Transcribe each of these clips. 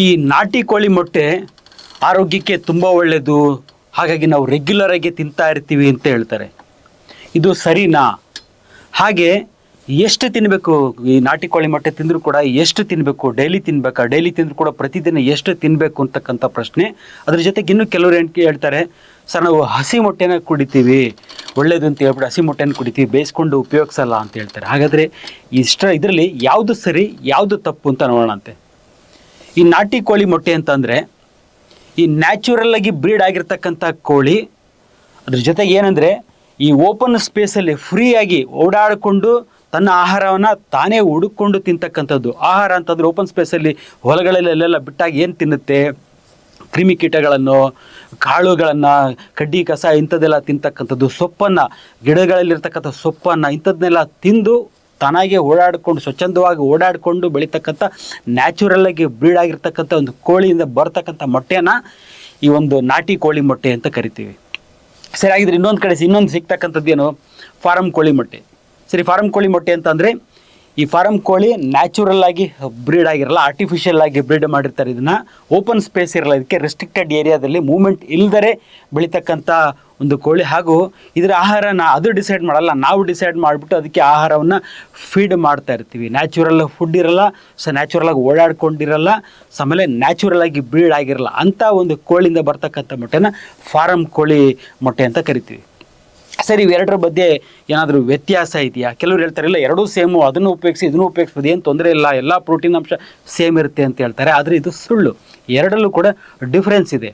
ಈ ನಾಟಿ ಕೋಳಿ ಮೊಟ್ಟೆ ಆರೋಗ್ಯಕ್ಕೆ ತುಂಬ ಒಳ್ಳೆಯದು, ಹಾಗಾಗಿ ನಾವು ರೆಗ್ಯುಲರ್ ಆಗಿ ತಿಂತಾ ಇರ್ತೀವಿ ಅಂತ ಹೇಳ್ತಾರೆ. ಇದು ಸರಿನಾ? ಹಾಗೆ ಎಷ್ಟು ತಿನ್ನಬೇಕು? ಈ ನಾಟಿ ಕೋಳಿ ಮೊಟ್ಟೆ ತಿಂದರೂ ಕೂಡ ಎಷ್ಟು ತಿನ್ನಬೇಕು? ಡೈಲಿ ತಿನ್ನಬೇಕಾ? ಡೈಲಿ ತಿಂದರೂ ಕೂಡ ಪ್ರತಿದಿನ ಎಷ್ಟು ತಿನ್ನಬೇಕು ಅಂತಕ್ಕಂಥ ಪ್ರಶ್ನೆ. ಅದ್ರ ಜೊತೆಗೆ ಇನ್ನೂ ಕೆಲವರು ಹೇಳ್ತಾರೆ, ಸರ್ ನಾವು ಹಸಿ ಮೊಟ್ಟೆನ ಕುಡಿತೀವಿ, ಒಳ್ಳೇದು ಅಂತ ಹೇಳ್ಬಿಟ್ಟು ಹಸಿ ಮೊಟ್ಟೆನ ಕುಡಿತೀವಿ, ಬೇಯಿಸ್ಕೊಂಡು ಉಪಯೋಗಿಸಲ್ಲ ಅಂತ ಹೇಳ್ತಾರೆ. ಹಾಗಾದರೆ ಇದರಲ್ಲಿ ಯಾವುದು ಸರಿ ಯಾವುದು ತಪ್ಪು ಅಂತ ನೋಡೋಣಂತೆ. ಈ ನಾಟಿ ಕೋಳಿ ಮೊಟ್ಟೆ ಅಂತಂದರೆ ಈ ನ್ಯಾಚುರಲ್ ಆಗಿ ಬ್ರೀಡ್ ಆಗಿರ್ತಕ್ಕಂಥ ಕೋಳಿ. ಅದ್ರ ಜೊತೆಗೆ ಏನಂದರೆ ಈ ಓಪನ್ ಸ್ಪೇಸಲ್ಲಿ ಫ್ರೀಯಾಗಿ ಓಡಾಡಿಕೊಂಡು ತನ್ನ ಆಹಾರವನ್ನು ತಾನೇ ಹುಡುಕೊಂಡು ತಿಂತಕ್ಕಂಥದ್ದು. ಆಹಾರ ಅಂತಂದರೆ ಓಪನ್ ಸ್ಪೇಸಲ್ಲಿ ಹೊಲಗಳಲ್ಲೆಲ್ಲ ಬಿಟ್ಟಾಗ ಏನು ತಿನ್ನುತ್ತೆ? ಕ್ರಿಮಿಕೀಟಗಳನ್ನು, ಕಾಳುಗಳನ್ನು, ಕಡ್ಡಿ ಕಸ ಇಂಥದ್ದೆಲ್ಲ ತಿಂತಕ್ಕಂಥದ್ದು, ಸೊಪ್ಪನ್ನು, ಗಿಡಗಳಲ್ಲಿರ್ತಕ್ಕಂಥ ಸೊಪ್ಪನ್ನು ಇಂಥದ್ದನ್ನೆಲ್ಲ ತಿಂದು ತಾನಾಗೆ ಓಡಾಡಿಕೊಂಡು ಸ್ವಚ್ಛಂದವಾಗಿ ಓಡಾಡಿಕೊಂಡು ಬೆಳೀತಕ್ಕಂಥ ನ್ಯಾಚುರಲ್ಲಾಗಿ ಬ್ರೀಡ್ ಆಗಿರ್ತಕ್ಕಂಥ ಒಂದು ಕೋಳಿಯಿಂದ ಬರ್ತಕ್ಕಂಥ ಮೊಟ್ಟೆನ ಈ ಒಂದು ನಾಟಿ ಕೋಳಿ ಮೊಟ್ಟೆ ಅಂತ ಕರಿತೀವಿ. ಸರಿ, ಆಗಿದ್ರೆ ಇನ್ನೊಂದು ಸಿಗ್ತಕ್ಕಂಥದ್ದು ಏನು? ಫಾರಮ್ ಕೋಳಿ ಮೊಟ್ಟೆ. ಸರಿ, ಫಾರಮ್ ಕೋಳಿ ಮೊಟ್ಟೆ ಅಂತಂದರೆ ಈ ಫಾರಮ್ ಕೋಳಿ ನ್ಯಾಚುರಲ್ ಆಗಿ ಬ್ರೀಡ್ ಆಗಿರಲ್ಲ, ಆರ್ಟಿಫಿಷಿಯಲ್ ಆಗಿ ಬ್ರೀಡ್ ಮಾಡಿರ್ತಾರೆ. ಇದನ್ನು ಓಪನ್ ಸ್ಪೇಸ್ ಇರಲ್ಲ, ಇದಕ್ಕೆ ರೆಸ್ಟ್ರಿಕ್ಟೆಡ್ ಏರಿಯಾದಲ್ಲಿ ಮೂವ್ಮೆಂಟ್ ಇಲ್ಲದೇ ಬೆಳೀತಕ್ಕಂಥ ಒಂದು ಕೋಳಿ. ಹಾಗೂ ಇದರ ಆಹಾರನ ಅದು ಡಿಸೈಡ್ ಮಾಡಲ್ಲ, ನಾವು ಡಿಸೈಡ್ ಮಾಡಿಬಿಟ್ಟು ಅದಕ್ಕೆ ಆಹಾರವನ್ನು ಫೀಡ್ ಮಾಡ್ತಾ ಇರ್ತೀವಿ. ನ್ಯಾಚುರಲ್ ಫುಡ್ ಇರಲ್ಲ, ನ್ಯಾಚುರಲಾಗಿ ಓಡಾಡ್ಕೊಂಡಿರಲ್ಲ, ಆಮೇಲೆ ನ್ಯಾಚುರಲ್ ಆಗಿ ಬ್ರೀಡ್ ಆಗಿರಲ್ಲ ಅಂಥ ಒಂದು ಕೋಳಿಯಿಂದ ಬರ್ತಕ್ಕಂಥ ಮೊಟ್ಟೆನ ಫಾರಮ್ ಕೋಳಿ ಮೊಟ್ಟೆ ಅಂತ ಕರಿತೀವಿ. ಸರಿ, ಇವೆರಡರ ಮಧ್ಯೆ ಏನಾದರೂ ವ್ಯತ್ಯಾಸ ಇದೆಯಾ? ಕೆಲವರು ಹೇಳ್ತಾರೆ ಇಲ್ಲ, ಎರಡೂ ಸೇಮು, ಅದನ್ನು ಉಪಯೋಗಿಸಿ ಇದನ್ನು ಉಪಯೋಗಿಸ್ಬೋದು, ಏನು ತೊಂದರೆ ಇಲ್ಲ, ಎಲ್ಲ ಪ್ರೋಟೀನ್ ಅಂಶ ಸೇಮ್ ಇರುತ್ತೆ ಅಂತ ಹೇಳ್ತಾರೆ. ಆದರೆ ಇದು ಸುಳ್ಳು. ಎರಡರಲ್ಲೂ ಕೂಡ ಡಿಫ್ರೆನ್ಸ್ ಇದೆ.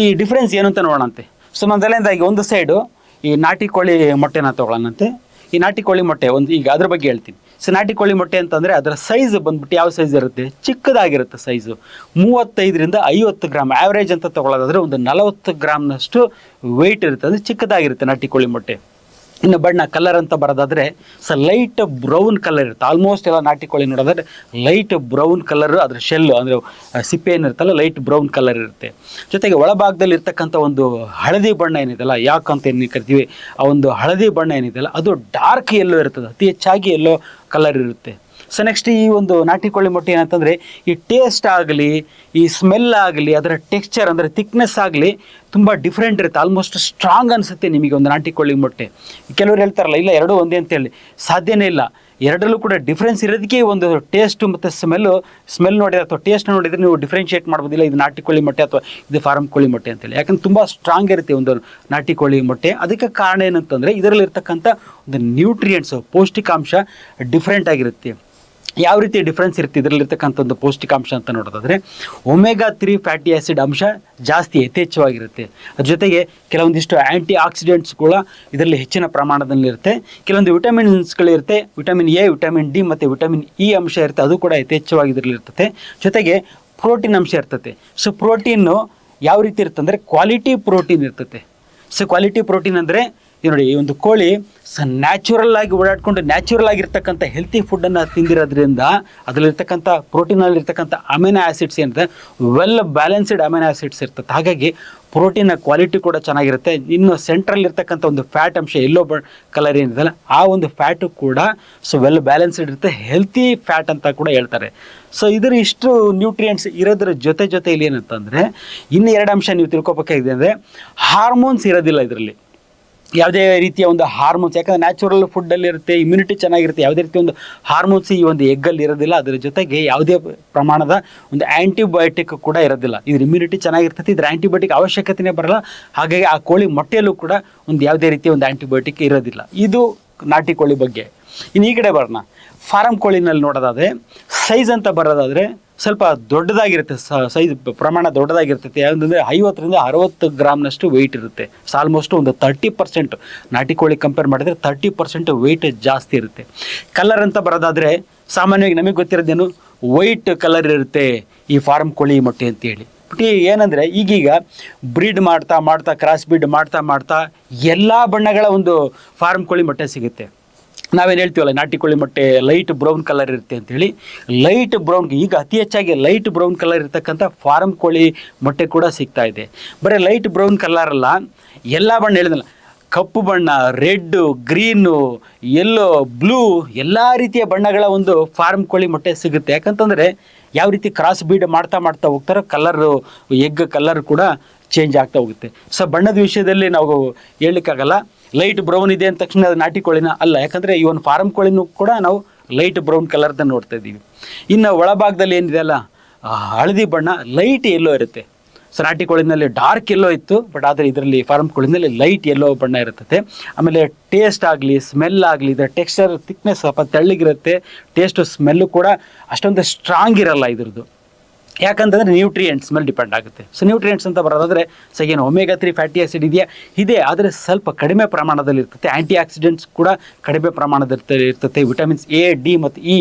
ಈ ಡಿಫ್ರೆನ್ಸ್ ಏನು ಅಂತ ನೋಡೋಣಂತೆ. ಸೊ ಮೊದಲನೇದಾಗಿ ಒಂದು ಸೈಡು ಈ ನಾಟಿ ಕೋಳಿ ಮೊಟ್ಟೆನ ತೊಗೊಳ್ಳೋಣಂತೆ. ಈ ನಾಟಿ ಕೋಳಿ ಮೊಟ್ಟೆ ಈಗ ಅದ್ರ ಬಗ್ಗೆ ಹೇಳ್ತೀನಿ. ಸೊ ನಾಟಿ ಕೋಳಿ ಮೊಟ್ಟೆ ಅಂತಂದರೆ ಅದರ ಸೈಜ್ ಬಂದ್ಬಿಟ್ಟು ಯಾವ ಸೈಜ್ ಇರುತ್ತೆ? ಚಿಕ್ಕದಾಗಿರುತ್ತೆ ಸೈಜು. 35ರಿಂದ 50 ಗ್ರಾಮ್ ಆ್ಯಾವ್ರೇಜ್ ಅಂತ ತೊಗೊಳ್ಳೋದಾದರೆ ಒಂದು 40 ಗ್ರಾಮ್ನಷ್ಟು ವೆಯ್ಟ್ ಇರುತ್ತೆ. ಅಂದರೆ ಚಿಕ್ಕದಾಗಿರುತ್ತೆ ನಾಟಿ ಕೋಳಿ ಮೊಟ್ಟೆ. ಇನ್ನು ಬಣ್ಣ ಕಲರ್ ಅಂತ ಬರೋದಾದರೆ ಲೈಟ್ ಬ್ರೌನ್ ಕಲರ್ ಇರುತ್ತೆ. ಆಲ್ಮೋಸ್ಟ್ ಎಲ್ಲ ನಾಟಿ ಕೋಳಿ ನೋಡೋದಾದ್ರೆ ಲೈಟ್ ಬ್ರೌನ್ ಕಲರು, ಅದರ ಶೆಲ್ಲು ಅಂದರೆ ಸಿಪ್ಪೆ ಏನಿರುತ್ತಲ್ಲ ಲೈಟ್ ಬ್ರೌನ್ ಕಲರ್ ಇರುತ್ತೆ. ಜೊತೆಗೆ ಒಳಭಾಗದಲ್ಲಿ ಇರ್ತಕ್ಕಂಥ ಒಂದು ಹಳದಿ ಬಣ್ಣ ಏನಿದೆಯಲ್ಲ, ಯಾಕಂತ ಏನು ಕರಿತೀವಿ, ಆ ಒಂದು ಹಳದಿ ಬಣ್ಣ ಏನಿದೆಯಲ್ಲ ಅದು ಡಾರ್ಕ್ ಎಲ್ಲೋ ಇರ್ತದೆ, ಅತಿ ಹೆಚ್ಚಾಗಿ ಎಲ್ಲೋ ಕಲರ್ ಇರುತ್ತೆ. ಸೊ ನೆಕ್ಸ್ಟ್ ಈ ಒಂದು ನಾಟಿ ಕೋಳಿ ಮೊಟ್ಟೆ ಏನಂತಂದರೆ ಈ ಟೇಸ್ಟ್ ಆಗಲಿ, ಈ ಸ್ಮೆಲ್ ಆಗಲಿ, ಅದರ ಟೆಕ್ಸ್ಚರ್ ಅಂದರೆ ಥಿಕ್ನೆಸ್ ಆಗಲಿ ತುಂಬ ಡಿಫ್ರೆಂಟ್ ಇರುತ್ತೆ. ಆಲ್ಮೋಸ್ಟ್ ಸ್ಟ್ರಾಂಗ್ ಅನಿಸುತ್ತೆ ನಿಮಗೆ ಒಂದು ನಾಟಿ ಕೋಳಿ ಮೊಟ್ಟೆ. ಕೆಲವರು ಹೇಳ್ತಾರಲ್ಲ ಇಲ್ಲ ಎರಡೂ ಒಂದೇ ಅಂತೇಳಿ, ಸಾಧ್ಯನೇ ಇಲ್ಲ. ಎರಡರಲ್ಲೂ ಕೂಡ ಡಿಫ್ರೆನ್ಸ್ ಇರೋದಕ್ಕೆ ಒಂದು ಟೇಸ್ಟು ಮತ್ತು ಸ್ಮೆಲ್ ನೋಡಿದ್ರೆ ಅಥವಾ ಟೇಸ್ಟ್ ನೋಡಿದರೆ ನೀವು ಡಿಫ್ರೆನ್ಷಿಯೇಟ್ ಮಾಡ್ಬೋದಿಲ್ಲ, ಇದು ನಾಟಿ ಕೋಳಿ ಮೊಟ್ಟೆ ಅಥವಾ ಇದು ಫಾರಮ್ ಕೋಳಿ ಮೊಟ್ಟೆ ಅಂತೇಳಿ. ಯಾಕಂದ್ರೆ ತುಂಬ ಸ್ಟ್ರಾಂಗ್ ಇರುತ್ತೆ ಒಂದು ನಾಟಿ ಕೋಳಿ ಮೊಟ್ಟೆ. ಅದಕ್ಕೆ ಕಾರಣ ಏನಂತಂದರೆ ಇದರಲ್ಲಿರ್ತಕ್ಕಂಥ ಒಂದು ನ್ಯೂಟ್ರಿಯೆಂಟ್ಸು, ಪೌಷ್ಟಿಕಾಂಶ ಡಿಫ್ರೆಂಟ್ ಆಗಿರುತ್ತೆ. ಯಾವ ರೀತಿ ಡಿಫ್ರೆನ್ಸ್ ಇರುತ್ತೆ ಇದರಲ್ಲಿರ್ತಕ್ಕಂಥ ಒಂದು ಪೌಷ್ಟಿಕಾಂಶ ಅಂತ ನೋಡೋದಾದರೆ ಒಮೆಗಾ 3 ಫ್ಯಾಟಿ ಆ್ಯಸಿಡ್ ಅಂಶ ಜಾಸ್ತಿ ಯಥೇಚ್ಛವಾಗಿರುತ್ತೆ. ಅದ್ರ ಜೊತೆಗೆ ಕೆಲವೊಂದಿಷ್ಟು ಆ್ಯಂಟಿ ಆಕ್ಸಿಡೆಂಟ್ಸ್ಗಳ ಇದರಲ್ಲಿ ಹೆಚ್ಚಿನ ಪ್ರಮಾಣದಲ್ಲಿರುತ್ತೆ. ಕೆಲವೊಂದು ವಿಟಮಿನ್ಸ್ಗಳಿರುತ್ತೆ, ವಿಟಮಿನ್ ಎ, ವಿಟಮಿನ್ ಡಿ ಮತ್ತು ವಿಟಮಿನ್ ಇ ಅಂಶ ಇರುತ್ತೆ, ಅದು ಕೂಡ ಯಥೇಚ್ಛವಾಗಿ ಇದರಲ್ಲಿರ್ತದೆ. ಜೊತೆಗೆ ಪ್ರೋಟೀನ್ ಅಂಶ ಇರ್ತದೆ. ಸೊ ಪ್ರೋಟೀನು ಯಾವ ರೀತಿ ಇರುತ್ತೆ ಅಂದರೆ ಕ್ವಾಲಿಟಿ ಪ್ರೋಟೀನ್ ಇರ್ತದೆ. ಸೊ ಕ್ವಾಲಿಟಿ ಪ್ರೋಟೀನ್ ಅಂದರೆ ನೋಡಿ, ಈ ಒಂದು ಕೋಳಿ ನ್ಯಾಚುರಲ್ ಆಗಿ ಓಡಾಡ್ಕೊಂಡು ನ್ಯಾಚುರಲ್ ಆಗಿರ್ತಕ್ಕಂಥ ಹೆಲ್ತಿ ಫುಡ್ಡನ್ನು ತಿಂದಿರೋದ್ರಿಂದ ಅದರಲ್ಲಿರ್ತಕ್ಕಂಥ ಪ್ರೋಟೀನಲ್ಲಿರ್ತಕ್ಕಂಥ ಅಮೈನೋ ಆ್ಯಸಿಡ್ಸ್ ಏನಿದೆ ವೆಲ್ ಬ್ಯಾಲೆನ್ಸ್ಡ್ ಅಮೈನೋ ಆ್ಯಸಿಡ್ಸ್ ಇರ್ತದೆ. ಹಾಗಾಗಿ ಪ್ರೋಟೀನ ಕ್ವಾಲಿಟಿ ಕೂಡ ಚೆನ್ನಾಗಿರುತ್ತೆ. ಇನ್ನು ಸೆಂಟ್ರಲ್ ಇರ್ತಕ್ಕಂಥ ಒಂದು ಫ್ಯಾಟ್ ಅಂಶ ಎಲ್ಲೋ ಕಲರ್ ಏನಿದೆಯಲ್ಲ ಆ ಒಂದು ಫ್ಯಾಟು ಕೂಡ ವೆಲ್ ಬ್ಯಾಲೆನ್ಸ್ಡ್ ಇರುತ್ತೆ, ಹೆಲ್ತಿ ಫ್ಯಾಟ್ ಅಂತ ಕೂಡ ಹೇಳ್ತಾರೆ. ಸೊ ಇದರ ಇಷ್ಟು ನ್ಯೂಟ್ರಿಯೆಂಟ್ಸ್ ಇರೋದ್ರ ಜೊತೆಯಲ್ಲಿ ಏನಂತಂದರೆ ಇನ್ನು ಎರಡು ಅಂಶ ನೀವು ತಿಳ್ಕೊಬೇಕಾಗಿದೆ ಅಂದರೆ ಹಾರ್ಮೋನ್ಸ್ ಇರೋದಿಲ್ಲ ಇದರಲ್ಲಿ. ಯಾವುದೇ ರೀತಿಯ ಒಂದು ಹಾರ್ಮೋನ್ಸ್, ಯಾಕಂದರೆ ನ್ಯಾಚುರಲ್ ಫುಡ್ಡಲ್ಲಿ ಇರುತ್ತೆ, ಇಮ್ಯುನಿಟಿ ಚೆನ್ನಾಗಿರುತ್ತೆ, ಯಾವುದೇ ರೀತಿಯ ಒಂದು ಹಾರ್ಮೋನ್ಸ್ ಈ ಒಂದು ಎಗ್ಗಲ್ಲಿ ಇರೋದಿಲ್ಲ. ಅದರ ಜೊತೆಗೆ ಯಾವುದೇ ಪ್ರಮಾಣದ ಒಂದು ಆ್ಯಂಟಿಬಯೋಟಿಕ್ ಕೂಡ ಇರೋದಿಲ್ಲ. ಇದ್ರ ಇಮ್ಯುನಿಟಿ ಚೆನ್ನಾಗಿರ್ತದೆ, ಇದ್ರ ಆ್ಯಂಟಿಬಯೋಟಿಕ್ ಅವಶ್ಯಕತೆಯೇ ಬರಲ್ಲ. ಹಾಗಾಗಿ ಆ ಕೋಳಿ ಮೊಟ್ಟೆಯಲ್ಲೂ ಕೂಡ ಒಂದು ಯಾವುದೇ ರೀತಿಯ ಒಂದು ಆ್ಯಂಟಿಬಯೋಟಿಕ್ ಇರೋದಿಲ್ಲ. ಇದು ನಾಟಿ ಕೋಳಿ ಬಗ್ಗೆ. ಇನ್ನು ಈ ಕಡೆ ಬರೋಣ, ಫಾರಮ್ ಕೋಳಿನಲ್ಲಿ ನೋಡೋದಾದರೆ ಸೈಜ್ ಅಂತ ಬರೋದಾದರೆ ಸ್ವಲ್ಪ ದೊಡ್ಡದಾಗಿರುತ್ತೆ, ಸೈಜ್ ಪ್ರಮಾಣ ದೊಡ್ಡದಾಗಿರ್ತೈತೆ. ಯಾವುದಂದರೆ 50ರಿಂದ 60 ಗ್ರಾಮ್ನಷ್ಟು ವೆಯ್ಟ್ ಇರುತ್ತೆ. ಆಲ್ಮೋಸ್ಟ್ ಒಂದು 30% ನಾಟಿ ಕೋಳಿ ಕಂಪೇರ್ ಮಾಡಿದರೆ 30% ವೆಯ್ಟ್ ಜಾಸ್ತಿ ಇರುತ್ತೆ. ಕಲರ್ ಅಂತ ಬರೋದಾದರೆ ಸಾಮಾನ್ಯವಾಗಿ ನಮಗೆ ಗೊತ್ತಿರೋದೇನು, ವೈಟ್ ಕಲರ್ ಇರುತ್ತೆ ಈ ಫಾರಮ್ ಕೋಳಿ ಮೊಟ್ಟೆ ಅಂತೇಳಿ. ಬಟ್ ಏನಂದರೆ ಈಗೀಗ ಬ್ರೀಡ್ ಮಾಡ್ತಾ ಕ್ರಾಸ್ ಬ್ರೀಡ್ ಮಾಡ್ತಾ ಎಲ್ಲ ಬಣ್ಣಗಳ ಒಂದು ಫಾರಮ್ ಕೋಳಿ ಮೊಟ್ಟೆ ಸಿಗುತ್ತೆ. ನಾವೇನು ಹೇಳ್ತೀವಲ್ಲ ನಾಟಿ ಕೋಳಿ ಮೊಟ್ಟೆ ಲೈಟ್ ಬ್ರೌನ್ ಕಲರ್ ಇರುತ್ತೆ ಅಂಥೇಳಿ, ಲೈಟ್ ಬ್ರೌನ್, ಈಗ ಅತಿ ಹೆಚ್ಚಾಗಿ ಲೈಟ್ ಬ್ರೌನ್ ಕಲರ್ ಇರ್ತಕ್ಕಂಥ ಫಾರಮ್ ಕೋಳಿ ಮೊಟ್ಟೆ ಕೂಡ ಸಿಗ್ತಾ ಇದೆ. ಬರೀ ಲೈಟ್ ಬ್ರೌನ್ ಕಲರ್ ಅಲ್ಲ, ಎಲ್ಲ ಬಣ್ಣ ಹೇಳಿದ್ನಲ್ಲ, ಕಪ್ಪು ಬಣ್ಣ, ರೆಡ್ಡು, ಗ್ರೀನು, ಯೆಲ್ಲೋ, ಬ್ಲೂ ಎಲ್ಲ ರೀತಿಯ ಬಣ್ಣಗಳ ಒಂದು ಫಾರ್ಮ್ ಕೋಳಿ ಮೊಟ್ಟೆ ಸಿಗುತ್ತೆ. ಯಾಕಂತಂದರೆ ಯಾವ ರೀತಿ ಕ್ರಾಸ್ ಬೀಡ್ ಮಾಡ್ತಾ ಮಾಡ್ತಾ ಹೋಗ್ತಾರೋ ಕಲರು, ಎಗ್ ಕಲರ್ ಕೂಡ ಚೇಂಜ್ ಆಗ್ತಾ ಹೋಗುತ್ತೆ. ಸೊ ಬಣ್ಣದ ವಿಷಯದಲ್ಲಿ ನಾವು ಹೇಳಲಿಕ್ಕಾಗಲ್ಲ. ಲೈಟ್ ಬ್ರೌನ್ ಇದೆ ಅಂದ ತಕ್ಷಣ ಅದು ನಾಟಿ ಕೋಳಿನ ಅಲ್ಲ, ಯಾಕಂದರೆ ಈ ಒಂದು ಫಾರಮ್ ಕೋಳಿನೂ ಕೂಡ ನಾವು ಲೈಟ್ ಬ್ರೌನ್ ಕಲರ್ದ ನೋಡ್ತಾ ಇದ್ದೀವಿ. ಇನ್ನು ಒಳಭಾಗದಲ್ಲಿ ಏನಿದೆ ಅಲ್ಲ, ಹಳದಿ ಬಣ್ಣ ಲೈಟ್ ಎಲ್ಲೋ ಇರುತ್ತೆ. ಸೊ ನಾಟಿ ಕೋಳಿನಲ್ಲಿ ಡಾರ್ಕ್ ಎಲ್ಲೋ ಇತ್ತು, ಬಟ್ ಆದರೆ ಇದರಲ್ಲಿ ಫಾರಮ್ ಕೋಳಿನಲ್ಲಿ ಲೈಟ್ ಎಲ್ಲೋ ಬಣ್ಣ ಇರುತ್ತದೆ. ಆಮೇಲೆ ಟೇಸ್ಟ್ ಆಗಲಿ, ಸ್ಮೆಲ್ ಆಗಲಿ, ಇದರ ಟೆಕ್ಸ್ಚರ್ ಥಿಕ್ನೆಸ್ ಸ್ವಲ್ಪ ತೆಳ್ಳಗಿರುತ್ತೆ. ಟೇಸ್ಟು ಸ್ಮೆಲ್ಲು ಕೂಡ ಅಷ್ಟೊಂದು ಸ್ಟ್ರಾಂಗ್ ಇರಲ್ಲ ಇದ್ರದ್ದು, ಯಾಕಂತಂದರೆ ನ್ಯೂಟ್ರಿಯೆಂಟ್ಸ್ ಮೇಲೆ ಡಿಪೆಂಡ್ ಆಗುತ್ತೆ. ಸೊ ನ್ಯೂಟ್ರಿಯೆಂಟ್ಸ್ ಅಂತ ಬರೋದಾದರೆ ಏನು ಒಮೆಗಾ 3 ಫ್ಯಾಟಿ ಆ್ಯಸಿಡ್ ಇದೆ, ಆದರೆ ಸ್ವಲ್ಪ ಕಡಿಮೆ ಪ್ರಮಾಣದಲ್ಲಿ ಇರ್ತದೆ. ಆ್ಯಂಟಿ ಆಕ್ಸಿಡೆಂಟ್ಸ್ ಕೂಡ ಕಡಿಮೆ ಪ್ರಮಾಣದಲ್ಲಿ ಇರ್ತದೆ. ವಿಟಮಿನ್ಸ್ ಎ, ಡಿ ಮತ್ತು ಇ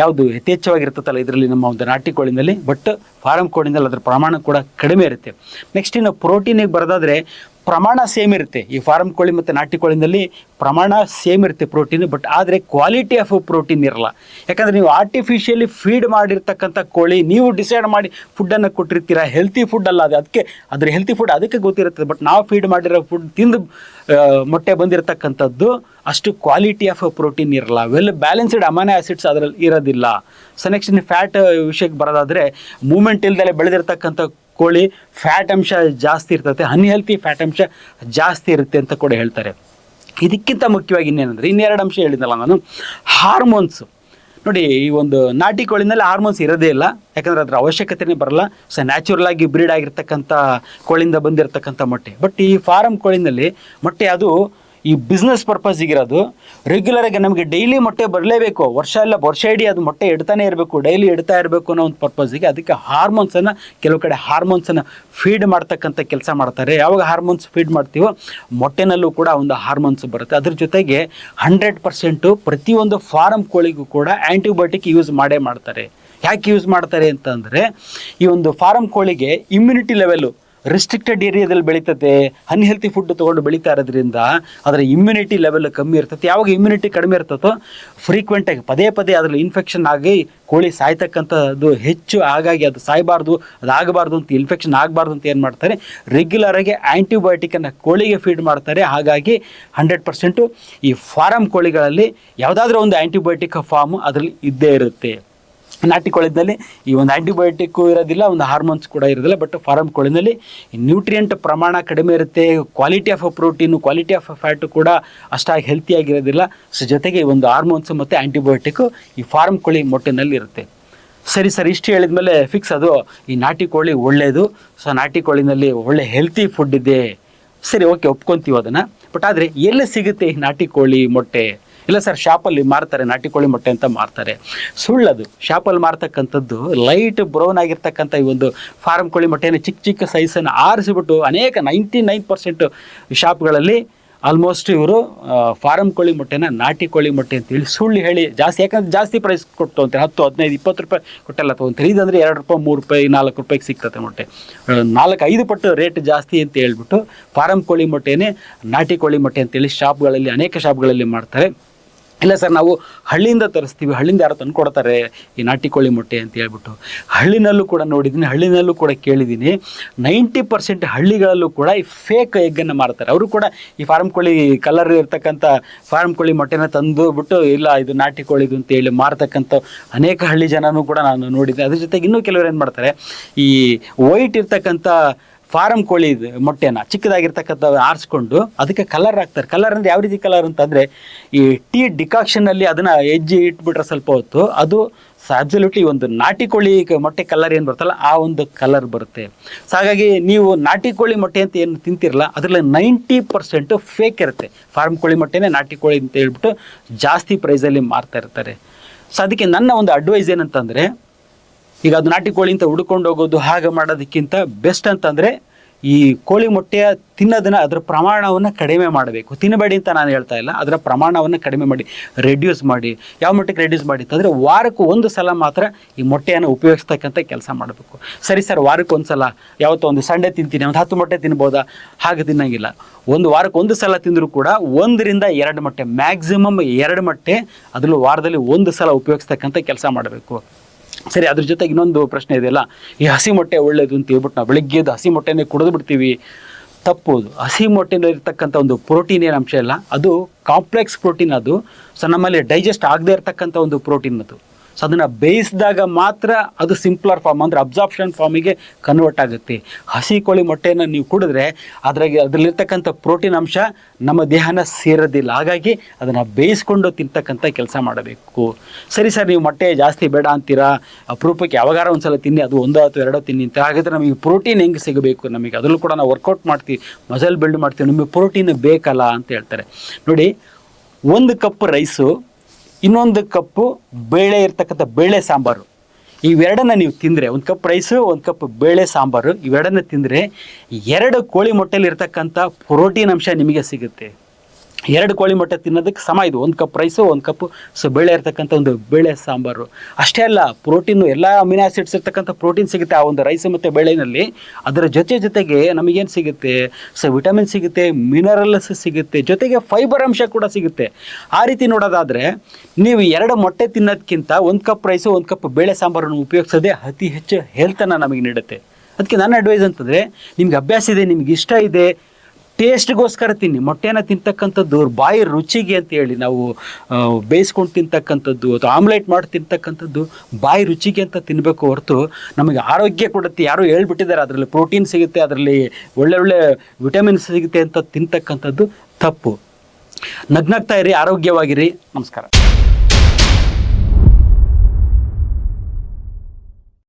ಯಾವುದು ಯಥೇಚ್ಛವಾಗಿರ್ತದಲ್ಲ ಇದರಲ್ಲಿ ನಮ್ಮ ಒಂದು ನಾಟಿ ಕೋಳಿನಲ್ಲಿ, ಬಟ್ ಫಾರಮ್ ಕೋಳಿನಲ್ಲಿ ಅದರ ಪ್ರಮಾಣ ಕೂಡ ಕಡಿಮೆ ಇರುತ್ತೆ. ನೆಕ್ಸ್ಟ್ ಇನ್ನು ಪ್ರೋಟೀನಿಗೆ ಬರೋದಾದರೆ ಪ್ರಮಾಣ ಸೇಮ್ ಇರುತ್ತೆ. ಈ ಫಾರಮ್ ಕೋಳಿ ಮತ್ತು ನಾಟಿ ಕೋಳಿನಲ್ಲಿ ಪ್ರಮಾಣ ಸೇಮ್ ಇರುತ್ತೆ ಪ್ರೋಟೀನ್, ಬಟ್ ಆದರೆ ಕ್ವಾಲಿಟಿ ಆಫ್ ಪ್ರೋಟೀನ್ ಇರಲ್ಲ. ಯಾಕಂದರೆ ನೀವು ಆರ್ಟಿಫಿಷಿಯಲಿ ಫೀಡ್ ಮಾಡಿರ್ತಕ್ಕಂಥ ಕೋಳಿ, ನೀವು ಡಿಸೈಡ್ ಮಾಡಿ ಫುಡ್ಡನ್ನು ಕೊಟ್ಟಿರ್ತೀರ, ಹೆಲ್ತಿ ಫುಡ್ ಅಲ್ಲ ಅದು, ಅದಕ್ಕೆ ಅದ್ರ ಹೆಲ್ತಿ ಫುಡ್ ಅದಕ್ಕೆ ಗೊತ್ತಿರುತ್ತೆ. ಬಟ್ ನಾವು ಫೀಡ್ ಮಾಡಿರೋ ಫುಡ್ ತಿಂದು ಮೊಟ್ಟೆ ಬಂದಿರತಕ್ಕಂಥದ್ದು ಅಷ್ಟು ಕ್ವಾಲಿಟಿ ಆಫ್ ಪ್ರೋಟೀನ್ ಇರಲ್ಲ. ವೆಲ್ ಬ್ಯಾಲೆನ್ಸ್ಡ್ ಅಮೈನೋ ಆ್ಯಸಿಡ್ಸ್ ಅದರಲ್ಲಿ ಇರೋದಿಲ್ಲ. ಸೊ ನೆಕ್ಸ್ಟ್ ಫ್ಯಾಟ್ ವಿಷಯಕ್ಕೆ ಬರೋದಾದರೆ ಮೂಮೆಂಟ್ ಇಲ್ದಲೆ ಬೆಳೆದಿರ್ತಕ್ಕಂಥ ಕೋಳಿ ಫ್ಯಾಟ್ ಅಂಶ ಜಾಸ್ತಿ ಇರ್ತದೆ, ಅನ್ಹೆಲ್ತಿ ಫ್ಯಾಟ್ ಅಂಶ ಜಾಸ್ತಿ ಇರುತ್ತೆ ಅಂತ ಕೂಡ ಹೇಳ್ತಾರೆ. ಇದಕ್ಕಿಂತ ಮುಖ್ಯವಾಗಿ ಇನ್ನೇನಂದರೆ, ಇನ್ನೆರಡು ಅಂಶ ಹೇಳಿದ್ನಲ್ಲ ನಾನು, ಹಾರ್ಮೋನ್ಸು. ನೋಡಿ, ಈ ಒಂದು ನಾಟಿ ಕೋಳಿನಲ್ಲಿ ಹಾರ್ಮೋನ್ಸ್ ಇರೋದೇ ಇಲ್ಲ, ಯಾಕಂದರೆ ಅದರ ಅವಶ್ಯಕತೆನೇ ಬರಲ್ಲ. ಸೊ ನ್ಯಾಚುರಲ್ ಆಗಿ ಬ್ರೀಡ್ ಆಗಿರ್ತಕ್ಕಂಥ ಕೋಳಿಯಿಂದ ಬಂದಿರತಕ್ಕಂಥ ಮೊಟ್ಟೆ. ಬಟ್ ಈ ಫಾರಮ್ ಕೋಳಿನಲ್ಲಿ ಮೊಟ್ಟೆ ಅದು ಈ ಬಿಸ್ನೆಸ್ ಪರ್ಪಸ್ಸಿಗಿರೋದು. ರೆಗ್ಯುಲರಾಗಿ ನಮಗೆ ಡೈಲಿ ಮೊಟ್ಟೆ ಬರಲೇಬೇಕು, ವರ್ಷ ಇಡೀ ಅದು ಮೊಟ್ಟೆ ಇಡ್ತಾನೆ ಇರಬೇಕು, ಡೈಲಿ ಇಡ್ತಾ ಇರಬೇಕು ಅನ್ನೋ ಒಂದು ಪರ್ಪಸ್ಸಿಗೆ ಅದಕ್ಕೆ ಹಾರ್ಮೋನ್ಸನ್ನು, ಕೆಲವು ಕಡೆ ಹಾರ್ಮೋನ್ಸನ್ನು ಫೀಡ್ ಮಾಡ್ತಕ್ಕಂಥ ಕೆಲಸ ಮಾಡ್ತಾರೆ. ಯಾವಾಗ ಹಾರ್ಮೋನ್ಸ್ ಫೀಡ್ ಮಾಡ್ತೀವೋ ಮೊಟ್ಟೆನಲ್ಲೂ ಕೂಡ ಒಂದು ಹಾರ್ಮೋನ್ಸ್ ಬರುತ್ತೆ. ಅದ್ರ ಜೊತೆಗೆ 100% ಪ್ರತಿಯೊಂದು ಫಾರಮ್ ಕೋಳಿಗೂ ಕೂಡ ಆ್ಯಂಟಿಬಯೋಟಿಕ್ ಯೂಸ್ ಮಾಡೇ ಮಾಡ್ತಾರೆ. ಯಾಕೆ ಯೂಸ್ ಮಾಡ್ತಾರೆ ಅಂತಂದರೆ, ಈ ಒಂದು ಫಾರಮ್ ಕೋಳಿಗೆ ಇಮ್ಯುನಿಟಿ ಲೆವೆಲು ರಿಸ್ಟ್ರಿಕ್ಟೆಡ್ ಏರಿಯಾದಲ್ಲಿ ಬೆಳೀತದೆ, ಅನ್ಹೆಲ್ತಿ ಫುಡ್ ತೊಗೊಂಡು ಬೆಳೀತಾ ಇರೋದ್ರಿಂದ ಅದರ ಇಮ್ಯುನಿಟಿ ಲೆವೆಲ್ ಕಮ್ಮಿ ಇರ್ತದೆ. ಯಾವಾಗ ಇಮ್ಯುನಿಟಿ ಕಡಿಮೆ ಇರ್ತದೋ ಫ್ರೀಕ್ವೆಂಟಾಗಿ ಪದೇ ಅದರಲ್ಲಿ ಇನ್ಫೆಕ್ಷನ್ ಆಗಿ ಕೋಳಿ ಸಾಯ್ತಕ್ಕಂಥದ್ದು ಹೆಚ್ಚು. ಹಾಗಾಗಿ ಅದು ಸಾಯಬಾರ್ದು, ಅದಾಗಬಾರ್ದು ಅಂತ, ಇನ್ಫೆಕ್ಷನ್ ಆಗಬಾರ್ದು ಅಂತ ಏನು ಮಾಡ್ತಾರೆ, ರೆಗ್ಯುಲರಾಗಿ ಆ್ಯಂಟಿಬಯೋಟಿಕನ್ನು ಕೋಳಿಗೆ ಫೀಡ್ ಮಾಡ್ತಾರೆ. ಹಾಗಾಗಿ 100% ಈ ಫಾರಮ್ ಕೋಳಿಗಳಲ್ಲಿ ಯಾವುದಾದ್ರೂ ಒಂದು ಆ್ಯಂಟಿಬಯೋಟಿಕ್ ಫಾರ್ಮು ಅದರಲ್ಲಿ ಇದ್ದೇ ಇರುತ್ತೆ. ನಾಟಿ ಕೋಳಿನಲ್ಲಿ ಈ ಒಂದು ಆ್ಯಂಟಿಬಯೋಟಿಕ್ಕು ಇರೋದಿಲ್ಲ, ಒಂದು ಹಾರ್ಮೋನ್ಸ್ ಕೂಡ ಇರೋದಿಲ್ಲ. ಬಟ್ ಫಾರಮ್ ಕೋಳಿನಲ್ಲಿ ನ್ಯೂಟ್ರಿಯೆಂಟ್ ಪ್ರಮಾಣ ಕಡಿಮೆ ಇರುತ್ತೆ, quality of protein, quality of fat ಕೂಡ ಅಷ್ಟಾಗಿ ಹೆಲ್ತಿಯಾಗಿರೋದಿಲ್ಲ. ಸೊ ಜೊತೆಗೆ ಒಂದು ಹಾರ್ಮೋನ್ಸು ಮತ್ತು ಆ್ಯಂಟಿಬಯೋಟಿಕ್ಕು ಈ ಫಾರಮ್ ಕೋಳಿ ಮೊಟ್ಟೆನಲ್ಲಿ ಇರುತ್ತೆ. ಸರಿ ಸರ್, ಇಷ್ಟು ಹೇಳಿದ ಮೇಲೆ ಫಿಕ್ಸ್ ಅದು ಈ ನಾಟಿ ಕೋಳಿ ಒಳ್ಳೆಯದು. ಸೊ ನಾಟಿ ಕೋಳಿನಲ್ಲಿ ಒಳ್ಳೆ ಹೆಲ್ತಿ ಫುಡ್ ಇದೆ, ಸರಿ ಓಕೆ ಒಪ್ಕೊತೀವಿ ಅದನ್ನು. ಬಟ್ ಆದರೆ ಎಲ್ಲಿ ಸಿಗುತ್ತೆ ಈ ನಾಟಿ ಕೋಳಿ ಮೊಟ್ಟೆ? ಇಲ್ಲ ಸರ್, ಶಾಪಲ್ಲಿ ಮಾರ್ತಾರೆ, ನಾಟಿ ಕೋಳಿ ಮೊಟ್ಟೆ ಅಂತ ಮಾರ್ತಾರೆ. ಸುಳ್ಳದು. ಶಾಪಲ್ಲಿ ಮಾರ್ತಕ್ಕಂಥದ್ದು ಲೈಟ್ ಬ್ರೌನ್ ಆಗಿರ್ತಕ್ಕಂಥ ಈ ಒಂದು ಫಾರಮ್ ಕೋಳಿ ಮೊಟ್ಟೆಯನ್ನು ಚಿಕ್ಕ ಸೈಜನ್ನು ಆರಿಸಿಬಿಟ್ಟು 99% ಶಾಪ್ಗಳಲ್ಲಿ ಆಲ್ಮೋಸ್ಟ್ ಇವರು ಫಾರಮ್ ಕೋಳಿ ಮೊಟ್ಟೆನ ನಾಟಿ ಕೋಳಿ ಮೊಟ್ಟೆ ಅಂತೇಳಿ ಸುಳ್ಳು ಹೇಳಿ ಜಾಸ್ತಿ, ಯಾಕಂದ್ರೆ ಜಾಸ್ತಿ ಪ್ರೈಸ್ ಕೊಟ್ಟು ತೊಗೊಂತಾರೆ, 10, 15, 20 ರೂಪಾಯಿ ಕೊಟ್ಟೆಲ್ಲ ತೊಗೊಂತಾರೆ. ಇದಂದರೆ 2 ರೂಪಾಯಿ, 3 ರೂಪಾಯಿ, 4 ರೂಪಾಯಿಗೆ ಸಿಗ್ತದೆ ಮೊಟ್ಟೆ. 4-5 ಪಟ್ಟು ರೇಟ್ ಜಾಸ್ತಿ ಅಂತ ಹೇಳ್ಬಿಟ್ಟು ಫಾರಮ್ ಕೋಳಿ ಮೊಟ್ಟೆನೇ ನಾಟಿ ಕೋಳಿ ಮೊಟ್ಟೆ ಅಂತೇಳಿ ಶಾಪ್ಗಳಲ್ಲಿ, ಅನೇಕ ಶಾಪ್ಗಳಲ್ಲಿ ಮಾಡ್ತಾರೆ. ಇಲ್ಲ ಸರ್, ನಾವು ಹಳ್ಳಿಯಿಂದ ತರಿಸ್ತೀವಿ, ಹಳ್ಳಿಯಿಂದ ಯಾರು ತಂದು ಕೊಡ್ತಾರೆ ಈ ನಾಟಿ ಕೋಳಿ ಮೊಟ್ಟೆ ಅಂತ ಹೇಳ್ಬಿಟ್ಟು. ಹಳ್ಳಿನಲ್ಲೂ ಕೂಡ ನೋಡಿದ್ದೀನಿ, ಹಳ್ಳಿನಲ್ಲೂ ಕೂಡ ಕೇಳಿದ್ದೀನಿ. 90% ಹಳ್ಳಿಗಳಲ್ಲೂ ಕೂಡ ಈ ಫೇಕ್ ಎಗ್ಗನ್ನು ಮಾರ್ತಾರೆ. ಅವರು ಕೂಡ ಈ ಫಾರಮ್ ಕೋಳಿ ಕಲರ್ ಇರ್ತಕ್ಕಂಥ ಫಾರಮ್ ಕೋಳಿ ಮೊಟ್ಟೆನ ತಂದು ಬಿಟ್ಟು ಇಲ್ಲ ಇದು ನಾಟಿ ಕೋಳಿದು ಅಂತೇಳಿ ಮಾರ್ತಕ್ಕಂಥ ಅನೇಕ ಹಳ್ಳಿ ಜನನೂ ಕೂಡ ನಾನು ನೋಡಿದ್ದೆ. ಅದ್ರ ಜೊತೆಗೆ ಇನ್ನೂ ಕೆಲವರು ಏನು ಮಾಡ್ತಾರೆ, ಈ ವೈಟ್ ಇರ್ತಕ್ಕಂಥ ಫಾರಮ್ ಕೋಳಿ ಮೊಟ್ಟೆನ ಚಿಕ್ಕದಾಗಿರ್ತಕ್ಕಂಥ ಆರಿಸ್ಕೊಂಡು ಅದಕ್ಕೆ ಕಲರ್ ಹಾಕ್ತಾರೆ. ಕಲರ್ ಅಂದರೆ ಯಾವ ರೀತಿ ಕಲರ್ ಅಂತಂದರೆ, ಈ ಟೀ ಡಿಕಾಕ್ಷನಲ್ಲಿ ಅದನ್ನು ಎಜ್ಜಿ ಇಟ್ಬಿಟ್ರೆ ಸ್ವಲ್ಪ ಹೊತ್ತು ಅದು ಅಬ್ಸಲ್ಯೂಟ್ಲಿ ಒಂದು ನಾಟಿ ಕೋಳಿ ಮೊಟ್ಟೆ ಕಲರ್ ಏನು ಬರುತ್ತಲ್ಲ ಆ ಒಂದು ಕಲರ್ ಬರುತ್ತೆ. ಸೊ ಹಾಗಾಗಿ ನೀವು ನಾಟಿ ಕೋಳಿ ಮೊಟ್ಟೆ ಅಂತ ಏನು ತಿಂತಿರಲ್ಲ ಅದರಲ್ಲಿ 90% ಫೇಕ್ ಇರುತ್ತೆ. ಫಾರ್ಮ್ ಕೋಳಿ ಮೊಟ್ಟೆನೇ ನಾಟಿ ಕೋಳಿ ಅಂತ ಹೇಳ್ಬಿಟ್ಟು ಜಾಸ್ತಿ ಪ್ರೈಸಲ್ಲಿ ಮಾರ್ತಾ ಇರ್ತಾರೆ. ಸೊ ಅದಕ್ಕೆ ನನ್ನ ಒಂದು ಅಡ್ವೈಸ್ ಏನಂತಂದರೆ, ಈಗ ಅದು ನಾಟಿ ಕೋಳಿ ಅಂತ ಹುಡ್ಕೊಂಡು ಹೋಗೋದು ಹಾಗೆ ಮಾಡೋದಕ್ಕಿಂತ ಬೆಸ್ಟ್ ಅಂತಂದರೆ ಈ ಕೋಳಿ ಮೊಟ್ಟೆಯ ತಿನ್ನೋದನ್ನು ಅದರ ಪ್ರಮಾಣವನ್ನು ಕಡಿಮೆ ಮಾಡಬೇಕು. ತಿನ್ನಬೇಡಿ ಅಂತ ನಾನು ಹೇಳ್ತಾ ಇಲ್ಲ, ಅದರ ಪ್ರಮಾಣವನ್ನು ಕಡಿಮೆ ಮಾಡಿ, ರೆಡ್ಯೂಸ್ ಮಾಡಿ. ಯಾವ ಮಟ್ಟಿಗೆ ರೆಡ್ಯೂಸ್ ಮಾಡಿ ಅಂತಂದರೆ, ವಾರಕ್ಕೆ 1 ಸಲ ಮಾತ್ರ ಈ ಮೊಟ್ಟೆಯನ್ನು ಉಪಯೋಗಿಸ್ತಕ್ಕಂಥ ಕೆಲಸ ಮಾಡಬೇಕು. ಸರಿ ಸರ್, ವಾರಕ್ಕೆ 1 ಸಲ, ಯಾವತ್ತೋ ಒಂದು ಸಂಡೇ ತಿಂತೀನಿ, ಒಂದು 10 ಮೊಟ್ಟೆ ತಿನ್ಬೋದಾ? ಹಾಗೆ ತಿನ್ನೋಂಗಿಲ್ಲ. ಒಂದು ವಾರಕ್ಕೆ 1 ಸಲ ತಿಂದರೂ ಕೂಡ 1 ರಿಂದ 2 ಮೊಟ್ಟೆ, ಮ್ಯಾಕ್ಸಿಮಮ್ 2 ಮೊಟ್ಟೆ ಅದರಲ್ಲೂ ವಾರದಲ್ಲಿ 1 ಸಲ ಉಪಯೋಗಿಸ್ತಕ್ಕಂಥ ಕೆಲಸ ಮಾಡಬೇಕು. ಸರಿ, ಅದ್ರ ಜೊತೆಗೆ ಇನ್ನೊಂದು ಪ್ರಶ್ನೆ ಇದೆಯಲ್ಲ, ಈ ಹಸಿ ಮೊಟ್ಟೆ ಒಳ್ಳೇದು ಅಂತ ಹೇಳ್ಬಿಟ್ಟು ನಾವು ಬೆಳಿಗ್ಗೆದ್ದು ಹಸಿ ಮೊಟ್ಟೆನೇ ಕುಡಿದು ಬಿಡ್ತೀವಿ. ತಪ್ಪೋದು. ಹಸಿ ಮೊಟ್ಟೆಯಲ್ಲಿ ಇರ್ತಕ್ಕಂಥ ಒಂದು ಪ್ರೋಟೀನ್ ಏನು ಅಂಶ ಇಲ್ಲ, ಅದು ಕಾಂಪ್ಲೆಕ್ಸ್ ಪ್ರೋಟೀನ್. ಅದು ಸೊ ನಮ್ಮಲ್ಲಿ ಡೈಜೆಸ್ಟ್ ಆಗದೆ ಇರತಕ್ಕಂಥ ಒಂದು ಪ್ರೋಟೀನ್ ಅದು. ಸೊ ಅದನ್ನು ಬೇಯಿಸಿದಾಗ ಮಾತ್ರ ಅದು ಸಿಂಪ್ಲರ್ ಫಾರ್ಮ್ ಅಂದರೆ ಅಬ್ಸಾರ್ಪ್ಷನ್ ಫಾರ್ಮಿಗೆ ಕನ್ವರ್ಟ್ ಆಗುತ್ತೆ. ಹಸಿ ಕೋಳಿ ಮೊಟ್ಟೆಯನ್ನು ನೀವು ಕುಡಿದ್ರೆ ಅದರಲ್ಲಿರ್ತಕ್ಕಂಥ ಪ್ರೋಟೀನ್ ಅಂಶ ನಮ್ಮ ದೇಹನ ಸೇರೋದಿಲ್ಲ. ಹಾಗಾಗಿ ಅದನ್ನು ಬೇಯಿಸ್ಕೊಂಡು ತಿಂತಕ್ಕಂಥ ಕೆಲಸ ಮಾಡಬೇಕು. ಸರಿ ಸರ್, ನೀವು ಮೊಟ್ಟೆ ಜಾಸ್ತಿ ಬೇಡ ಅಂತೀರಾ, ಅಪರೂಪಕ್ಕೆ ಯಾವಾಗಾರ ಒಂದ್ಸಲ ತಿನ್ನಿ, ಅದು 1 ಅಥವಾ 2 ತಿನ್ನಿ ಅಂತ. ಹಾಗಾದರೆ ನಮಗೆ ಪ್ರೋಟೀನ್ ಹೆಂಗೆ ಸಿಗಬೇಕು? ನಮಗೆ ಅದರಲ್ಲೂ ಕೂಡ ನಾವು ವರ್ಕೌಟ್ ಮಾಡ್ತೀವಿ, ಮಸಲ್ ಬಿಲ್ಡ್ ಮಾಡ್ತೀವಿ, ನಿಮಗೆ ಪ್ರೋಟೀನ್ ಬೇಕಲ್ಲ ಅಂತ ಹೇಳ್ತಾರೆ. ನೋಡಿ, 1 ಕಪ್ ರೈಸು, ಇನ್ನೊಂದು ಕಪ್ಪು ಬೇಳೆ ಇರ್ತಕ್ಕಂಥ ಬೇಳೆ ಸಾಂಬಾರು, ಇವೆರಡನ್ನ ನೀವು ತಿಂದರೆ, 1 ಕಪ್ ರೈಸು 1 ಕಪ್ ಬೇಳೆ ಸಾಂಬಾರು, ಇವೆರಡನ್ನ ತಿಂದರೆ 2 ಕೋಳಿ ಮೊಟ್ಟೆಲಿ ಇರ್ತಕ್ಕಂಥ ಪ್ರೋಟೀನ್ ಅಂಶ ನಿಮಗೆ ಸಿಗುತ್ತೆ. 2 ಕೋಳಿ ಮೊಟ್ಟೆ ತಿನ್ನೋದಕ್ಕೆ ಸಮ ಇದು. 1 ಕಪ್ ರೈಸು 1 ಕಪ್ ಬೇಳೆ ಇರ್ತಕ್ಕಂಥ ಒಂದು ಬೇಳೆ ಸಾಂಬಾರು. ಅಷ್ಟೇ ಅಲ್ಲ, ಪ್ರೋಟೀನು ಎಲ್ಲ ಅಮಿನೋ ಆಸಿಡ್ಸ್ ಇರ್ತಕ್ಕಂಥ ಪ್ರೋಟೀನ್ ಸಿಗುತ್ತೆ ಆ ಒಂದು ರೈಸು ಮತ್ತು ಬೇಳೆನಲ್ಲಿ. ಅದರ ಜೊತೆಗೆ ನಮಗೇನು ಸಿಗುತ್ತೆ? ವಿಟಮಿನ್ ಸಿಗುತ್ತೆ, ಮಿನರಲ್ಸ್ ಸಿಗುತ್ತೆ, ಜೊತೆಗೆ ಫೈಬರ್ ಅಂಶ ಕೂಡ ಸಿಗುತ್ತೆ. ಆ ರೀತಿ ನೋಡೋದಾದರೆ ನೀವು 2 ಮೊಟ್ಟೆ ತಿನ್ನೋದಕ್ಕಿಂತ 1 ಕಪ್ ರೈಸು 1 ಕಪ್ ಬೇಳೆ ಸಾಂಬಾರನ್ನು ಉಪಯೋಗಿಸೋದೇ ಅತಿ ಹೆಚ್ಚು ಹೆಲ್ತನ್ನು ನಮಗೆ ನೀಡುತ್ತೆ. ಅದಕ್ಕೆ ನನ್ನ ಅಡ್ವೈಸ್ ಅಂತಂದರೆ, ನಿಮ್ಗೆ ಅಭ್ಯಾಸ ಇದೆ, ನಿಮ್ಗೆ ಇಷ್ಟ ಇದೆ, ಟೇಸ್ಟ್ಗೋಸ್ಕರ ತಿನ್ನಿ. ಮೊಟ್ಟೆನ ತಿಂತಕ್ಕಂಥದ್ದು ಬಾಯಿ ರುಚಿಗೆ ಅಂತೇಳಿ ನಾವು ಬೇಯಿಸ್ಕೊಂಡು ತಿಂತಕ್ಕಂಥದ್ದು ಅಥವಾ ಆಮ್ಲೆಟ್ ಮಾಡಿ ತಿಂತಕ್ಕಂಥದ್ದು ಬಾಯಿ ರುಚಿಗೆ ಅಂತ ತಿನ್ನಬೇಕು ಹೊರತು ನಮಗೆ ಆರೋಗ್ಯ ಕೊಡುತ್ತೆ, ಯಾರೋ ಹೇಳ್ಬಿಟ್ಟಿದ್ದಾರೆ ಅದರಲ್ಲಿ ಪ್ರೋಟೀನ್ ಸಿಗುತ್ತೆ, ಅದರಲ್ಲಿ ಒಳ್ಳೆ ವಿಟಮಿನ್ಸ್ ಸಿಗುತ್ತೆ ಅಂತ ತಿಂತಕ್ಕಂಥದ್ದು ತಪ್ಪು. ನಗ್ನಾಗ್ತಾ ಇರಿ, ಆರೋಗ್ಯವಾಗಿರಿ. ನಮಸ್ಕಾರ.